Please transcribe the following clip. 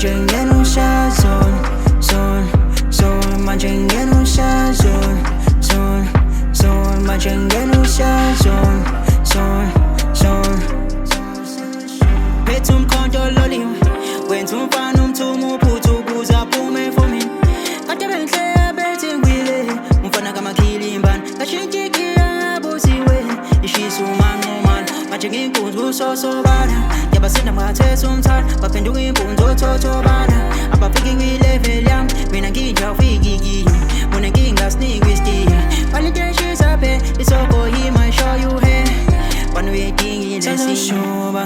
Manjengeno sha zone, manjengeno sha zone, manjengeno sha zone. Petum konto loli, when tum fanum tumu putu buza pume for me. Kate bentle betting wile, mfana kama kilimban, kashiki ya bosi we. Ishi suman no man, manjengin kuntu so bada. Yabasina mate sumtar, bapenduin punto to bada. Apa pigi we level yam, minanginja figi, munanginga sneak whiskey. Validation she's up, it's all go he might show you hey. One waiting in the sea. Shoba,